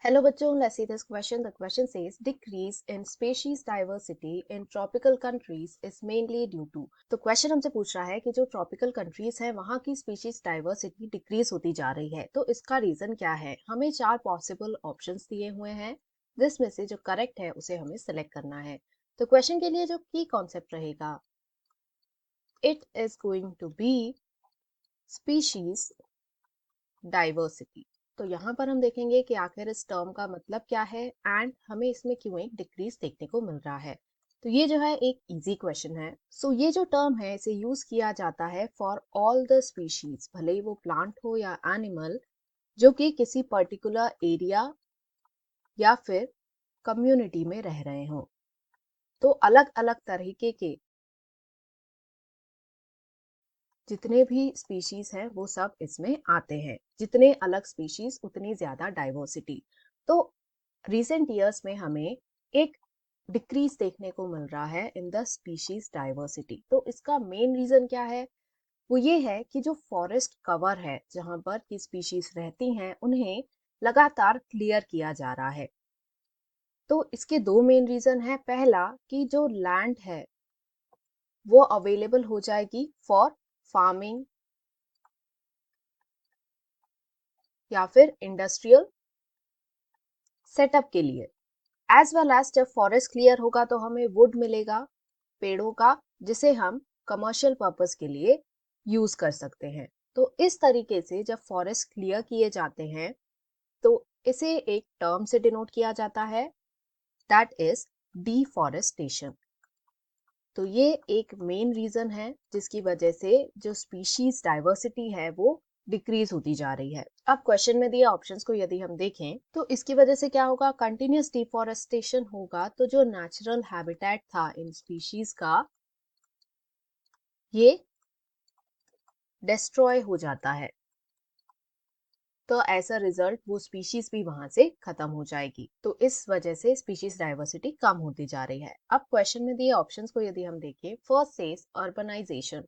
Hello बच्चों, let's see this question. The question says decrease in species diversity in tropical countries is mainly due to. तो question हमसे पूछ रहा है कि जो ट्रॉपिकल कंट्रीज हैं वहाँ की स्पीशीज डाइवर्सिटी डिक्रीज होती जा रही है, तो इसका रीजन क्या है। हमें 4 पॉसिबल ऑप्शंस दिए हुए हैं, जिसमें से जो करेक्ट है उसे हमें सिलेक्ट करना है। तो क्वेश्चन के लिए जो की कॉन्सेप्ट रहेगा, it is going to be species diversity. तो यहाँ पर हम देखेंगे कि आखिर इस टर्म का मतलब क्या है एंड हमें इसमें क्यों एक डिक्रीज देखने को मिल रहा है। तो ये जो है एक इजी क्वेश्चन है। सो ये जो टर्म है इसे यूज किया जाता है फॉर ऑल द स्पीशीज, भले ही वो प्लांट हो या एनिमल, जो कि किसी पर्टिकुलर एरिया या फिर कम्युनिटी में रह रहे हों। तो अलग अलग तरीके के जितने भी स्पीशीज हैं वो सब इसमें आते हैं। जितने अलग स्पीशीज उतनी ज्यादा डाइवर्सिटी। तो रिसेंट ईयर्स में हमें एक डिक्रीज देखने को मिल रहा है इन द स्पीशीज डाइवर्सिटी। तो इसका मेन रीजन क्या है, वो ये है कि जो फॉरेस्ट कवर है जहां पर की स्पीशीज रहती हैं उन्हें लगातार क्लियर किया जा रहा है। तो इसके दो मेन रीजन है। पहला कि जो लैंड है वो अवेलेबल हो जाएगी फॉर फार्मिंग या फिर इंडस्ट्रियल सेटअप के लिए। एज वेल एज जब फॉरेस्ट क्लियर होगा तो हमें वुड मिलेगा पेड़ों का, जिसे हम कमर्शियल पर्पस के लिए यूज कर सकते हैं। तो इस तरीके से जब फॉरेस्ट क्लियर किए जाते हैं तो इसे एक टर्म से डिनोट किया जाता है, दैट इज डिफॉरेस्टेशन। तो ये एक मेन रीजन है जिसकी वजह से जो स्पीशीज डाइवर्सिटी है वो डिक्रीज होती जा रही है। अब क्वेश्चन में दिए ऑप्शंस को यदि हम देखें तो इसकी वजह से क्या होगा, कंटिन्यूअस डिफॉरेस्टेशन होगा तो जो नेचुरल हैबिटेट था इन स्पीशीज का ये डिस्ट्रॉय हो जाता है। तो ऐसा रिजल्ट वो स्पीशीज भी वहां से खत्म हो जाएगी। तो इस वजह से स्पीशीज डाइवर्सिटी कम होती जा रही है। अब क्वेश्चन में दिए ऑप्शंस को यदि हम देखें, फर्स्ट सेज अर्बनाइजेशन।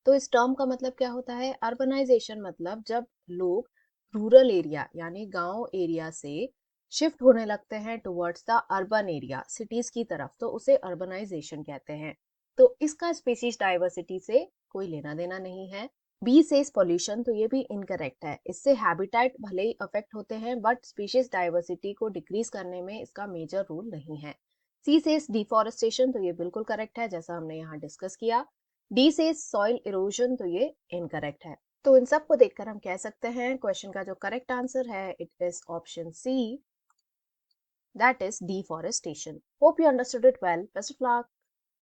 तो इस टर्म का मतलब क्या होता है, अर्बनाइजेशन मतलब जब लोग रूरल एरिया यानी गांव एरिया से शिफ्ट होने लगते हैं towards the urban area, cities की तरफ, तो उसे अर्बनाइजेशन कहते हैं। तो इसका स्पीशीज डाइवर्सिटी से कोई लेना देना नहीं है। बी सेज पॉल्यूशन, तो ये भी इनकरेक्ट है। इससे हैबिटेट भले ही अफेक्ट होते हैं बट स्पीशीज डाइवर्सिटी को डिक्रीज करने में इसका मेजर रोल नहीं है। सी सेज डिफॉरेस्टेशन, तो ये बिल्कुल करेक्ट है जैसा हमने यहाँ डिस्कस किया। डी सेज सॉइल इरोजन, तो ये इनकरेक्ट है। तो इन सब को देखकर हम कह सकते हैं क्वेश्चन का जो करेक्ट आंसर है it is option c, that is deforestation. Hope you understood it well. Best of luck.